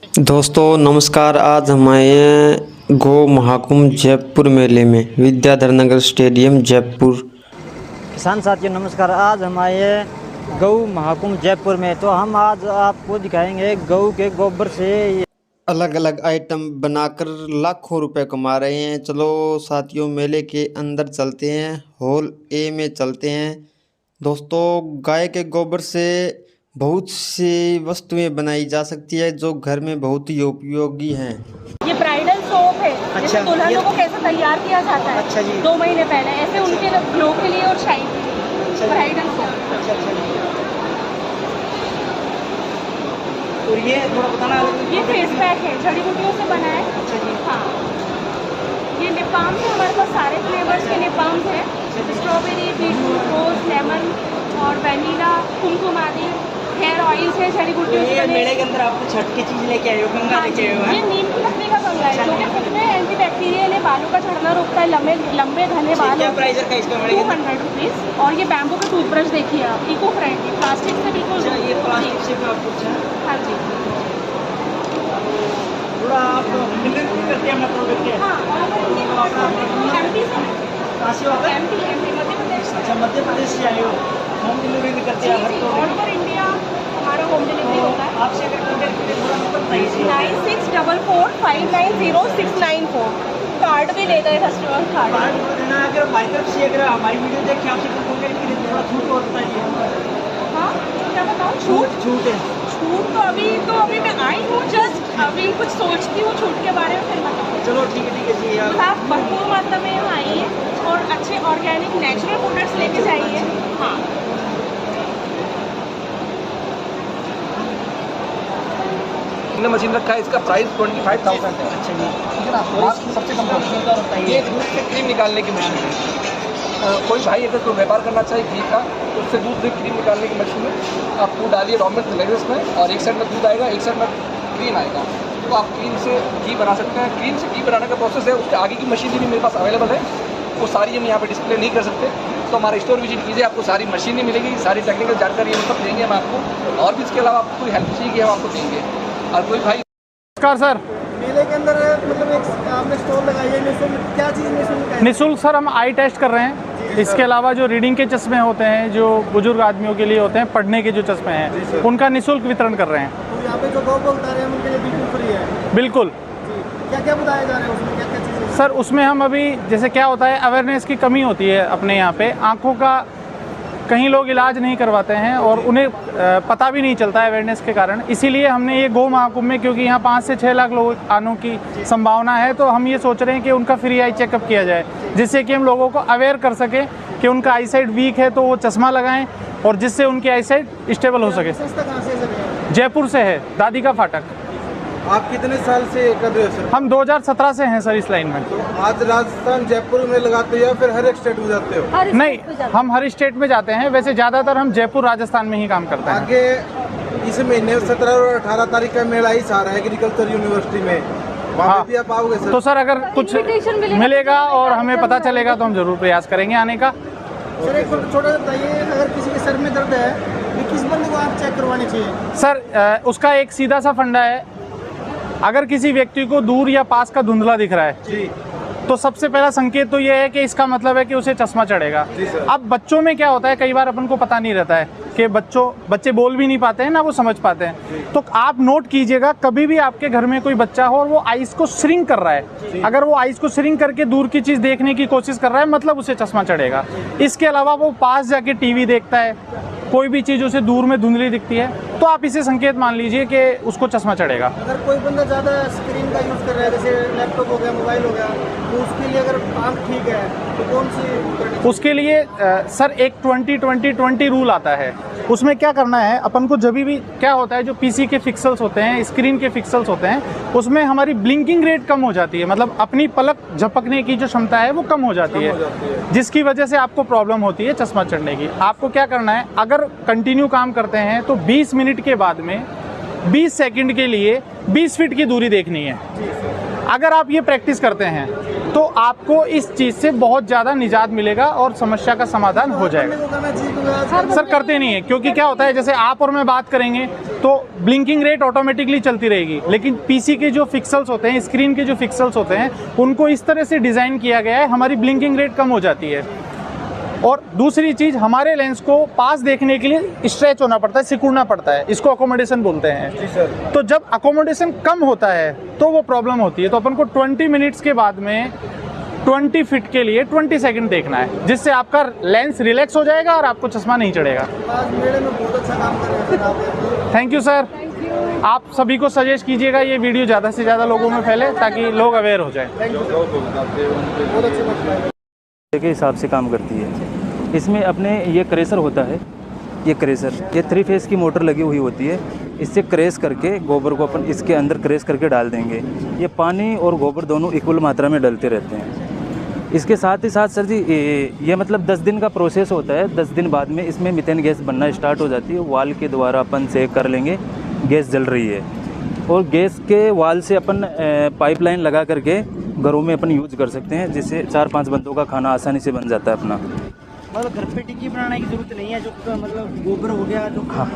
दोस्तों नमस्कार। आज हम आए हैं गौ महाकुंभ जयपुर मेले में, विद्याधर नगर स्टेडियम जयपुर। किसान साथियों नमस्कार। आज हम आए हैं गौ महाकुंभ जयपुर में। तो हम आज आपको दिखाएंगे गौ के गोबर से अलग अलग आइटम बनाकर लाखों रुपए कमा रहे हैं। चलो साथियों मेले के अंदर चलते हैं, हॉल ए में चलते हैं। दोस्तों गाय के गोबर से बहुत सी वस्तुएं बनाई जा सकती है जो घर में बहुत ही उपयोगी हैं। ये ब्राइडल सोप है। जैसे दुल्हनों को कैसे तैयार किया जाता है। अच्छा जी। 2 महीने पहले ऐसे उनके ग्लो के लिए और शाइन के लिए ब्राइडल सोप। और ये थोड़ा बताना। ये फेस पैक है, जड़ी बूटियों से बना है। अच्छा जी। हाँ, ये लिप बाम है। हमारे पास सारे फ्लेवर्स के लिप बाम्स हैं, स्ट्रॉबेरी, बीटरूट, रोज, लेमन और वैनिला, कुमकुम आदि। हेयर ऑयल है, जड़ी बूटियों से बने। मेले के अंदर आप छठ की चीज लेके आए हो, गंगा लेके आए हो। ये नीम की लकड़ी का कंगा है जो कि खुद में एंटीबैक्टीरियल है, बालों का झड़ना रोकता है, लंबे घने बाल। क्या प्राइस है इसका? 200 रुपीज़। और ये बैम्बू का टूथब्रश देखिए आप, इको फ्रेंडली, प्लास्टिक से बिल्कुल। ये प्लास्टिक से आप कुछ हाँ जी। थोड़ा आप डिलीवरी करते हैं अपना प्रोडक्ट है। हाँ, और एमपी से एमपी मध्य प्रदेश। अच्छा, मध्य प्रदेश से आए हो। होम डिलीवरी भी करते हैं? ऑल ओवर इंडिया हमारा होम डिलीवरी होता है। आपसे अगर कॉन्टैक्ट करें थोड़ा नंबर बताइए। 9644590694। कार्ड भी देता है, कस्टमर कार्ड। देना अगर बाई तरफ से अगर हमारी वीडियो देख के आपसे कॉन्टैक्ट करें थोड़ा छूट और बताइए। हाँ, क्या बताऊँ? छूट है। छूट तो अभी मैं आई हूँ, जस्ट अभी कुछ सोचती हूँ छूट के बारे में, फिर बताऊँ। चलो ठीक है जी। आप भरपूर मात्रा में यहाँ आइए और अच्छे ऑर्गेनिक नेचुरल प्रोडक्ट्स लेके जाइए। हाँ, मशीन रखा है, इसका प्राइस 25,000 है। अच्छा जी। सबसे कम ये दूध से क्रीम निकालने की मशीन है। कोई भाई अगर कोई व्यापार करना चाहे घी का तो उससे दूध से क्रीम निकालने की मशीन है। आप दूध डालिए, रॉ मिल्क लगेगा इसमें, और एक साइड में दूध आएगा, एक साइड में क्रीम आएगा। तो आप क्रीम से घी बना सकते हैं। क्रीम से घी बनाने का प्रोसेस है, उसके आगे की मशीन भी मेरे पास अवेलेबल है। वो सारी हम यहाँ पे डिस्प्ले नहीं कर सकते, तो हमारा स्टोर विजिट कीजिए, आपको सारी मशीनें मिलेगी, सारी टेक्निकल जानकारी हम सब देंगे हम आपको। और भी इसके अलावा आपको कोई हेल्प चाहिए हम आपको देंगे। और कोई भाई नमस्कार सर। मेले के अंदर मतलब एक आपने स्टोर लगाई है, निःशुल्क क्या चीज़ निःशुल्क है? निःशुल्क सर हम आई टेस्ट कर रहे हैं। इसके अलावा जो रीडिंग के चश्मे होते हैं, जो बुजुर्ग आदमियों के लिए होते हैं, पढ़ने के जो चश्मे हैं, उनका निःशुल्क वितरण कर रहे हैं। तो यहाँ पे जो गौ बता रहे हैं उनके लिए बिल्कुल फ्री है? बिल्कुल। क्या क्या बताया जा रहा है उसमें, क्या क्या चीज़ें? सर उसमें हम अभी जैसे क्या होता है, अवेयरनेस की कमी होती है अपने यहाँ पे। आँखों का कहीं लोग इलाज नहीं करवाते हैं और उन्हें पता भी नहीं चलता है अवेयरनेस के कारण। इसीलिए हमने ये गौ महाकुंभ में, क्योंकि यहाँ 5 से 6 लाख लोग आने की संभावना है, तो हम ये सोच रहे हैं कि उनका फ्री आई चेकअप किया जाए, जिससे कि हम लोगों को अवेयर कर सकें कि उनका आई साइट वीक है तो वो चश्मा लगाएं, और जिससे उनकी आई साइट स्टेबल हो सके। संस्था कहाँ से है? जयपुर से है, दादी का फाटक। आप कितने साल से कर रहे हो सर? हम 2017 से हैं सर इस लाइन में। तो आज राजस्थान जयपुर में लगाते हो या फिर हर एक स्टेट में जाते हो? नहीं, हम हर स्टेट में जाते हैं। वैसे ज़्यादातर हम जयपुर राजस्थान में ही काम करते हैं। आगे इस महीने 17 और 18 तारीख का मेला ही आ रहा है एग्रीकल्चर यूनिवर्सिटी में, वहाँ पे भी आप आओगे सर? तो सर अगर कुछ मिलेगा और हमें पता चलेगा तो हम जरूर प्रयास करेंगे आने का। सर एक छोटा सा बताइए, अगर किसी के सर में दर्द है तो किस बंदे को आप चेक करवानी चाहिए? सर उसका एक सीधा सा फंडा है, अगर किसी व्यक्ति को दूर या पास का धुंधला दिख रहा है जी, तो सबसे पहला संकेत तो ये है कि इसका मतलब है कि उसे चश्मा चढ़ेगा। अब बच्चों में क्या होता है, कई बार अपन को पता नहीं रहता है कि बच्चे बोल भी नहीं पाते हैं ना वो समझ पाते हैं। तो आप नोट कीजिएगा, कभी भी आपके घर में कोई बच्चा हो और वो आइस को श्रिंक कर रहा है, अगर वो आइस को श्रिंक करके दूर की चीज़ देखने की कोशिश कर रहा है, मतलब उसे चश्मा चढ़ेगा। इसके अलावा वो पास जाके टीवी देखता है, कोई भी चीज़ उसे दूर में धुंधली दिखती है, तो आप इसे संकेत मान लीजिए कि उसको चश्मा चढ़ेगा। अगर कोई बंदा ज़्यादा स्क्रीन का यूज़ कर रहा है, जैसे लैपटॉप हो गया, मोबाइल हो गया, तो उसके लिए अगर आँख ठीक है तो कौन सी करनी चाहिए? उसके लिए सर एक 20-20-20 रूल आता है। उसमें क्या करना है अपन को, जब भी क्या होता है, जो पीसी के पिक्सल्स होते हैं, स्क्रीन के पिक्सल्स होते हैं, उसमें हमारी ब्लिंकिंग रेट कम हो जाती है, मतलब अपनी पलक झपकने की जो क्षमता है वो कम हो जाती है, जिसकी वजह से आपको प्रॉब्लम होती है चश्मा चढ़ने की। आपको क्या करना है, अगर कंटिन्यू काम करते हैं तो 20 मिनट के बाद में 20 सेकंड के लिए 20 फीट की दूरी देखनी है। अगर आप ये प्रैक्टिस करते हैं तो आपको इस चीज़ से बहुत ज़्यादा निजात मिलेगा और समस्या का समाधान हो जाएगा। सर करते नहीं है, क्योंकि क्या होता है, जैसे आप और मैं बात करेंगे तो ब्लिंकिंग रेट ऑटोमेटिकली चलती रहेगी, लेकिन पीसी के जो पिक्सल्स होते हैं, स्क्रीन के जो पिक्सल्स होते हैं, उनको इस तरह से डिज़ाइन किया गया है, हमारी ब्लिंकिंग रेट कम हो जाती है। और दूसरी चीज़, हमारे लेंस को पास देखने के लिए स्ट्रेच होना पड़ता है, सिकुड़ना पड़ता है, इसको अकोमोडेशन बोलते हैं। जी सर। तो जब अकोमोडेशन कम होता है तो वो प्रॉब्लम होती है। तो अपन को 20 मिनट्स के बाद में 20 फीट के लिए 20 सेकंड देखना है, जिससे आपका लेंस रिलैक्स हो जाएगा और आपको चश्मा नहीं चढ़ेगा। Thank you sir. आप सभी को सजेस्ट कीजिएगा ये वीडियो ज़्यादा से ज़्यादा लोगों में फैले, ताकि लोग अवेयर हो जाए। के हिसाब से काम करती है। इसमें अपने ये क्रेशर होता है, ये क्रेशर, ये 3 फेस की मोटर लगी हुई होती है। इससे क्रेश करके गोबर को अपन इसके अंदर क्रेश करके डाल देंगे। ये पानी और गोबर दोनों इक्वल मात्रा में डलते रहते हैं। इसके साथ ही साथ सर जी ये मतलब 10 दिन का प्रोसेस होता है। 10 दिन बाद में इसमें मीथेन गैस बनना स्टार्ट हो जाती है। वाल के द्वारा अपन चेक कर लेंगे गैस जल रही है, और गैस के वाल से अपन पाइपलाइन लगा करके घरों में अपन यूज कर सकते हैं, जिससे 4-5 बंदों का खाना आसानी से बन जाता है अपना। मतलब घर पे टिक्की बनाने की जरूरत नहीं है, जो मतलब गोबर हो गया, जो हाँ,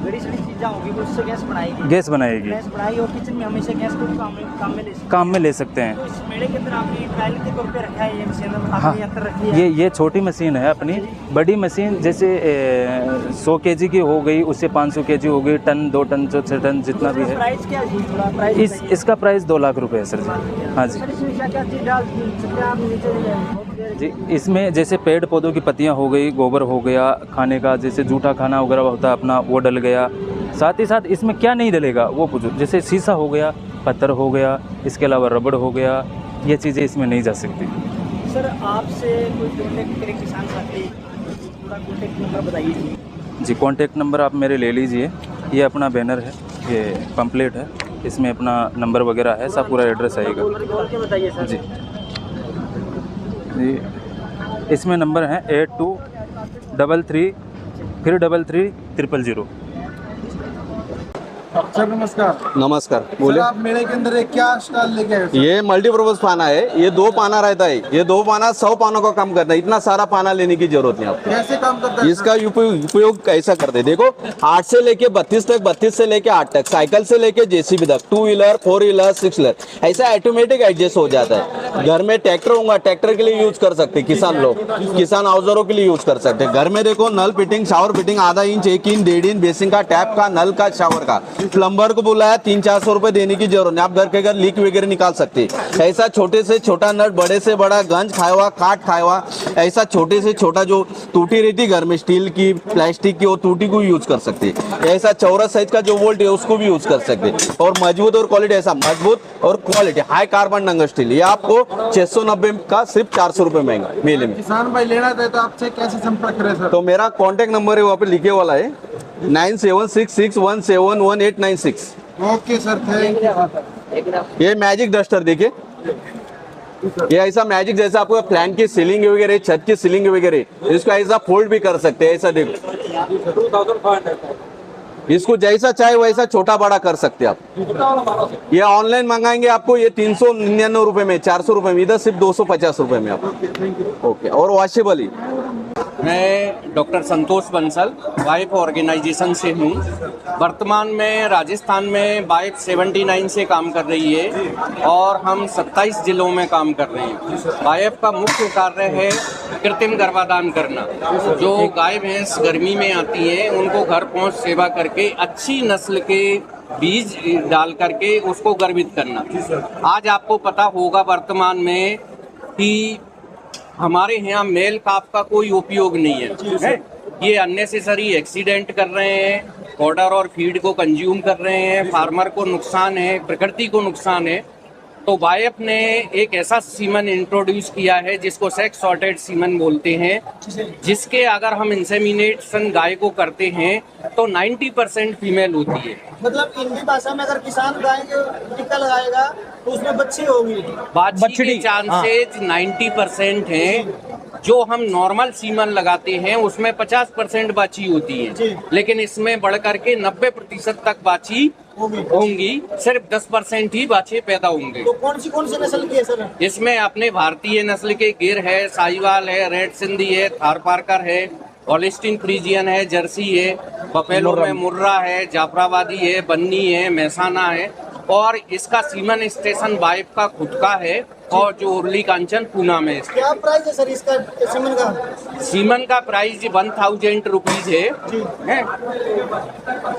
बड़ी सारी चीज़ें होगी, वो उससे गैस बनाएगी। गैस बनाएगी, गैस बनाएगी, और किचन में हमेशा गैस को काम में ले सकते हैं। हैं। तो इस मेले के अंदर आपने ट्रायल के तौर पे रखा है ये मशीन, हाँ, आपने अंदर रखी है। ये छोटी मशीन है अपनी। बड़ी मशीन जैसे 100 kg की हो गई, उससे 500 kg हो गई, टन 2 टन 6 टन जितना भी है। प्राइस क्या है? थोड़ा प्राइस इसका प्राइस 2 लाख रुपए है सर जी। हाँ जी। सर, इसमें क्या क्या चीज़ डाल सकते हैं आप नीचे जी, इसमें जैसे पेड़ पौधों की पत्तियां हो गई, गोबर हो गया, खाने का जैसे जूठा खाना वगैरह होता है अपना, वो डल गया। साथ ही साथ इसमें क्या नहीं डलेगा वो पूछो, जैसे शीशा हो गया, पत्थर हो गया, इसके अलावा रबड़ हो गया, ये चीज़ें इसमें नहीं जा सकती। सर, आपसे कोई कॉन्टेक्ट करे किसान साथी, थोड़ा कॉन्टेक्ट नंबर बताइए जी। कॉन्टेक्ट नंबर आप मेरे ले लीजिए। ये अपना बैनर है, ये पम्पलेट है, इसमें अपना नंबर वगैरह है, सब पूरा एड्रेस आएगा। बताइए सर जी जी। इसमें नंबर है 8233 फिर 33 000। सर नमस्कार। नमस्कार, सर, बोले। आप मेले के अंदर एक क्या स्टॉल लेके आए? ये मल्टीपर्पज पाना है। ये 2 पाना रहता है। ये 2 पाना 100 पानों का काम करता है। इतना सारा पाना लेने की जरूरत नहीं आपको। कैसे काम करता है? इसका उपयोग कैसा करते हैं देखो। 8 से लेके 32 तक, 32 से लेके 8 तक, साइकिल से लेके जेसीबी तक, 2 व्हीलर 4 व्हीलर 6 व्हीलर, ऐसा ऑटोमेटिक एडजस्ट हो जाता है। घर में ट्रैक्टर होगा, ट्रैक्टर के लिए यूज कर सकते हैं किसान लोग, किसान औजारों के लिए यूज कर सकते हैं। घर में देखो नल फिटिंग, शावर फिटिंग, आधा इंच, 1 इंच, 1.5 इंच, बेसिन का, टैप का, नल का, शावर का। प्लम्बर को बोला है 300-400 रुपए देने की जरूरत नहीं, आप घर के घर लीक वगैरह निकाल सकते हैं। ऐसा छोटे से छोटा नट, बड़े से बड़ा गंज खाया हुआ, काट खाया हुआ, ऐसा छोटे से छोटा जो टूटी रहती घर में, स्टील की, प्लास्टिक की, वो टूटी को यूज कर सकते हैं। ऐसा चौरस साइज का जो वोल्ट है उसको भी यूज कर सकते हैं। और मजबूत और क्वालिटी, ऐसा मजबूत और quality high carbon tungsten steel, ये आपको 690 का सिर्फ 400 रुपए महंगा मेले में। किसान भाई लेना चाहे तो आपसे कैसे संपर्क करें सर? तो मेरा कॉन्टेक्ट नंबर है वहाँ पे लिखे वाला है 9766171896। Okay sir, thank you. ये मैजिक डस्टर देखिए, ये ऐसा मैजिक जैसा आपको फ्लैन की सीलिंग वगैरह, छत की सीलिंग वगैरह, इसको ऐसा फोल्ड भी कर सकते हैं। ऐसा देखो, इसको जैसा चाहे वैसा छोटा बड़ा कर सकते हैं आप। ये ऑनलाइन मंगाएंगे आपको ये 399 रुपए में, 400 रुपए में, इधर सिर्फ 250 रुपए में आपको। ओके, और वॉशेबल ही। मैं डॉक्टर संतोष बंसल वाइफ ऑर्गेनाइजेशन से हूँ। वर्तमान में राजस्थान में वाइफ 79 से काम कर रही है और हम 27 जिलों में काम कर रहे हैं। वाइफ का मुख्य कार्य है कृत्रिम गर्भाधान करना। जो गाय भैंस गर्मी में आती हैं उनको घर पहुँच सेवा करके अच्छी नस्ल के बीज डाल करके उसको गर्भित करना। आज आपको पता होगा वर्तमान में कि हमारे यहाँ मेल काफ का कोई उपयोग नहीं है। ये अननेसेसरी एक्सीडेंट कर रहे हैं, फॉडर और फीड को कंज्यूम कर रहे हैं, फार्मर को नुकसान है, प्रकृति को नुकसान है। तो वाइफ ने एक ऐसा सीमन इंट्रोड्यूस किया है जिसको सेक्स सॉर्टेड सीमन बोलते हैं, जिसके अगर हम इंसेमिनेशन गाय को करते हैं तो 90% फीमेल होती है। मतलब हिंदी भाषा में अगर किसान गाय के टीका लगाएगा तो उसमें बच्ची होगी, बच्ची के चांसेज 90% हैं। जो हम नॉर्मल सीमन लगाते हैं उसमें 50% बाछी होती है, लेकिन इसमें बढ़ करके 90% तक बाछी होंगी, सिर्फ 10% ही बाछे पैदा होंगे। तो कौन सी नस्ल की है सर? इसमें अपने भारतीय नस्ल के गिर है, साहिवाल है, रेड सिंधी है, थारपारकर है, हॉलिस्टीन फ्रीजियन है, जर्सी है, बफेलो में मुर्रा है, जाफराबादी है, बन्नी है, महसाना है, और इसका सीमन स्टेशन वाइफ का खुद का है और जो उर्ली कांचन पूना में। क्या प्राइस है सर इसका सीमन का? सीमन का प्राइस 1000 रुपीज है।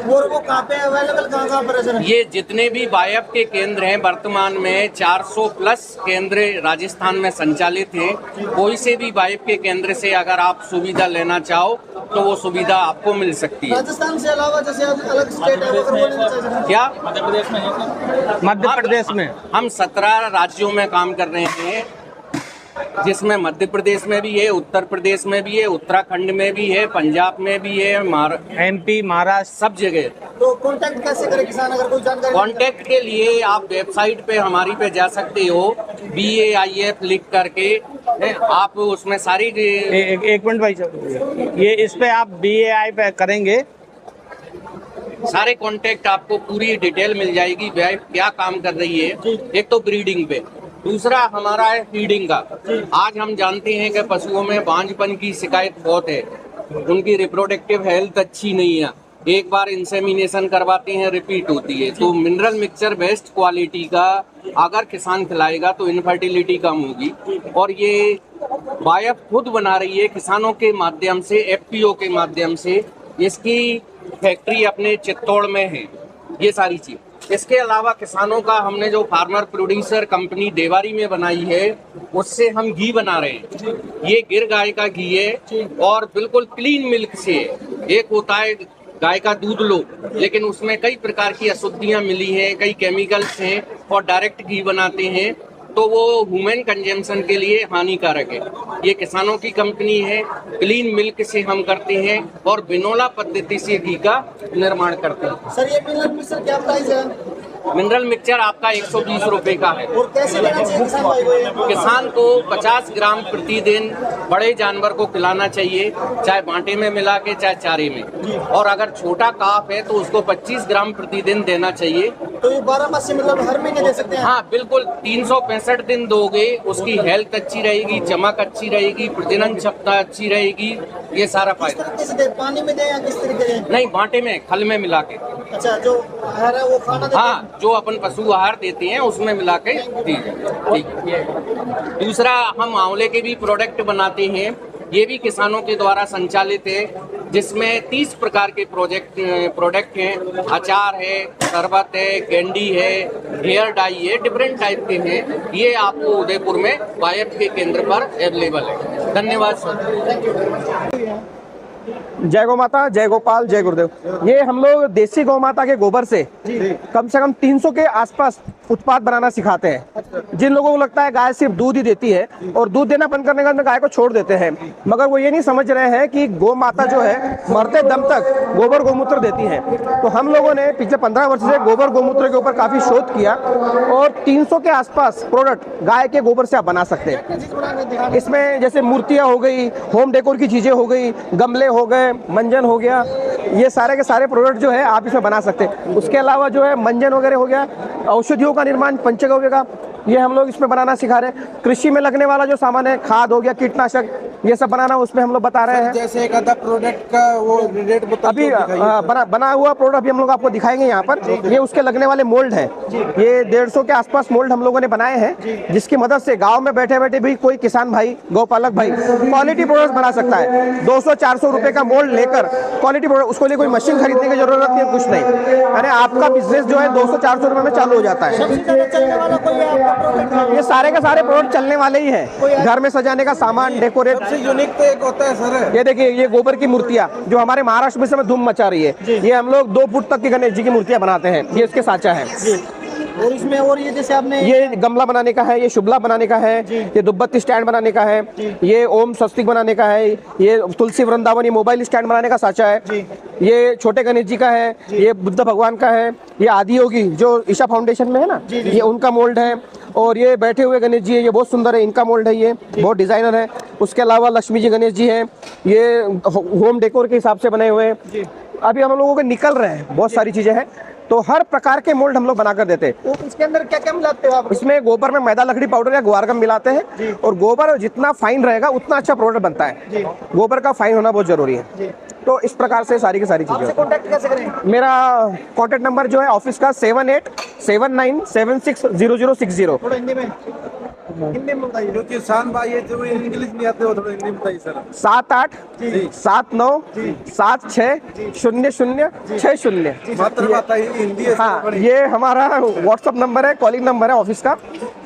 और वो कहाँ पे अवेलेबल, कहाँ पर है सर? ये जितने भी वाइफ के केंद्र हैं वर्तमान में 400 प्लस केंद्र राजस्थान में संचालित हैं। कोई से भी वाइफ के केंद्र से अगर आप सुविधा लेना चाहो तो वो सुविधा आपको मिल सकती है। राजस्थान से अलावा जैसे अलग स्टेट है वो क्या मध्य प्रदेश में हम 17 राज्यों में काम कर रहे हैं, जिसमें मध्य प्रदेश में भी है, उत्तर प्रदेश में भी है, उत्तराखंड में भी है, पंजाब में भी है, MP, महाराष्ट्र, सब जगह। तो कांटेक्ट कैसे करे किसान अगर कोई जानकारी? कांटेक्ट के लिए आप वेबसाइट पे हमारी पे जा सकते हो, BAIF लिख करके, आप उसमें सारी एक मिनट भाई साहब, ये इस पे आप BAI पे करेंगे, सारे कांटेक्ट आपको पूरी डिटेल मिल जाएगी, वाइफ क्या काम कर रही है। एक तो ब्रीडिंग पे, दूसरा हमारा है फीडिंग का। आज हम जानते हैं कि पशुओं में बांझपन की शिकायत बहुत है, उनकी रिप्रोडक्टिव हेल्थ अच्छी नहीं है, एक बार इंसेमिनेशन करवाते हैं रिपीट होती है। तो मिनरल मिक्सचर बेस्ट क्वालिटी का अगर किसान खिलाएगा तो इनफर्टिलिटी कम होगी, और ये वाइफ खुद बना रही है किसानों के माध्यम से, FPO के माध्यम से। इसकी फैक्ट्री अपने चित्तौड़ में है, ये सारी चीज। इसके अलावा किसानों का हमने जो फार्मर प्रोड्यूसर कंपनी देवारी में बनाई है, उससे हम घी बना रहे हैं। ये गिर गाय का घी है और बिल्कुल क्लीन मिल्क से है। एक होता है गाय का दूध लो, लेकिन उसमें कई प्रकार की अशुद्धियां मिली हैं, कई केमिकल्स हैं, और डायरेक्ट घी बनाते हैं तो वो ह्यूमन कंजम्पशन के लिए हानिकारक है। ये किसानों की कंपनी है, क्लीन मिल्क से हम करते हैं और बिनोला पद्धति से घी का निर्माण करते हैं। सर ये मिनरल मिक्सचर क्या प्राइस है? मिनरल मिक्सचर आपका 120 रुपए का है। और कैसे लेना चाहिए किसान भाई को? किसान को 50 ग्राम प्रतिदिन बड़े जानवर को खिलाना चाहिए, चाहे बांटे में मिला के चाहे चारे में, और अगर छोटा काफ है तो उसको 25 ग्राम प्रतिदिन देना चाहिए। तो ये 12 मास से मतलब हर महीने दे सकते हैं? हाँ बिल्कुल, 365 दिन दोगे, उसकी हेल्थ अच्छी रहेगी, चमक अच्छी रहेगी, प्रजनन क्षमता अच्छी रहेगी, ये सारा फायदा। किस तरीके से पानी में दे या किस तरीके से? नहीं, बांटे में, खल में मिला के। अच्छा, जो आहार है वो खाना देते हैं? हाँ, जो अपन पशु आहार देते हैं उसमें मिला के दीजिए। ठीक है। दूसरा, हम आंवले के भी प्रोडक्ट बनाते हैं, ये भी किसानों के द्वारा संचालित है, जिसमें 30 प्रकार के प्रोडक्ट हैं। अचार है, शरबत है, कैंडी है, हेयर डाई है, डिफरेंट टाइप के हैं। ये आपको उदयपुर में वाइफ के केंद्र पर अवेलेबल है। धन्यवाद सर। जय गौ माता, जय गोपाल, जय गुरुदेव। ये हम लोग देसी गौ माता के गोबर से कम से कम 300 के आसपास उत्पाद बनाना सिखाते हैं। जिन लोगों को लगता है गाय सिर्फ दूध ही देती है और दूध देना बंद करने के बाद गाय को छोड़ देते हैं, मगर वो ये नहीं समझ रहे हैं कि गौ माता जो है मरते दम तक गोबर गोमूत्र देती है। तो हम लोगों ने पिछले 15 वर्ष से गोबर गोमूत्र के ऊपर काफी शोध किया और 300 के आसपास प्रोडक्ट गाय के गोबर से आप बना सकते हैं। इसमें जैसे मूर्तियां हो गई, होम डेकोर की चीजें हो गई, गमले हो गए, मंजन हो गया, ये सारे के सारे प्रोडक्ट जो है आप इसमें बना सकते हैं। उसके अलावा जो है मंजन वगैरह हो गया, औषधियों का निर्माण, पंचगव्य का, ये हम लोग इसमें बनाना सिखा रहे हैं। कृषि में लगने वाला जो सामान है, खाद हो गया, कीटनाशक, ये सब बनाना उसमें हम लोग बता रहे हैं। जैसे एक आधा प्रोडक्ट का वो रेट अभी बना हुआ प्रोडक्ट अभी हम लोग आपको दिखाएंगे यहाँ पर। ये उसके लगने वाले मोल्ड है, ये 150 के आसपास मोल्ड हम लोगों ने बनाए हैं, जिसकी मदद से गाँव में बैठे बैठे भी कोई किसान भाई, गौपालक भाई क्वालिटी प्रोडक्ट बना सकता है। 200-400 रुपए का मोल्ड लेकर क्वालिटी प्रोडक्ट, उसको लिए कोई मशीन खरीदने की जरूरत नहीं है, कुछ नहीं। अरे आपका बिजनेस जो है 200-400 रुपए में चालू हो जाता है। ये सारे के सारे प्रोडक्ट चलने वाले ही हैं। घर में सजाने का सामान, डेकोरेट। यूनिक तो एक होता है सर, ये देखिए, ये गोबर की मूर्तियां जो हमारे महाराष्ट्र में समय धूम मचा रही है, ये हम लोग 2 फुट तक की गणेश जी की मूर्तियां बनाते हैं। ये इसके साचा है। और इसमें और ये जैसे आपने ये गमला बनाने का है, ये शुभला बनाने का है, ये दुब्बत्ती स्टैंड बनाने का है, ये ओम स्वस्तिक बनाने का है, ये तुलसी वृंदावन, ये मोबाइल स्टैंड बनाने का साचा है, ये छोटे गणेश जी का है, ये बुद्ध भगवान का है, ये आदि योगी जो ईशा फाउंडेशन में है ना, ये उनका मोल्ड है, और ये बैठे हुए गणेश जी है, ये बहुत सुंदर है, इनका मोल्ड है, ये बहुत डिजाइनर है। उसके अलावा लक्ष्मी जी गणेश जी हैं, ये होम डेकोर के हिसाब से बने हुए हैं। अभी हम लोगों के निकल रहे हैं, बहुत सारी चीजें हैं, तो हर प्रकार के मोल्ड हम लोग बनाकर देते हैं। वो इसके अंदर क्या क्या मिलाते हो आप? इसमें गोबर में मैदा लकड़ी पाउडर या ग्वारगम मिलाते हैं, और गोबर जितना फाइन रहेगा उतना अच्छा प्रोडक्ट बनता है। गोबर का फाइन होना बहुत जरूरी है। तो इस प्रकार से सारी की सारी चीजें। आपसे कांटेक्ट कैसे करें? मेरा कांटेक्ट नंबर जो है ऑफिस का 7879760060। थोड़ा हिंदी में बताइए। जो किसान भाई है जो इंग्लिश नहीं आते वो थोड़ा हिंदी में बताइए सर। 7879760060। मात्र बताइए हिंदी है। हाँ, ये हमारा व्हाट्सअप नंबर है, कॉलिंग नंबर है ऑफिस का,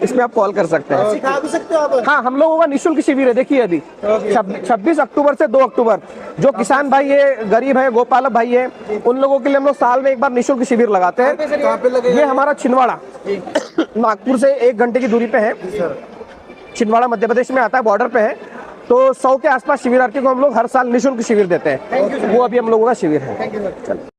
इसमें आप कॉल कर सकते हैं। सिखा भी सकते हो आप? हाँ, हम लोगों का निःशुल्क शिविर है। देखिए अभी 26 अक्टूबर से 2 अक्टूबर जो किसान भाई है, गरीब है, गोपालक भाई है, उन लोगों के लिए हम लोग साल में एक बार निःशुल्क शिविर लगाते हैं। कहाँ पे लगे? ये हमारा छिंदवाड़ा नागपुर से 1 घंटे की दूरी पे है। छिंदवाड़ा मध्य प्रदेश में आता है, बॉर्डर पे है। तो 100 के आसपास शिविरार्थी को हम लोग हर साल निःशुल्क शिविर देते हैं। वो अभी हम लोगों का शिविर है।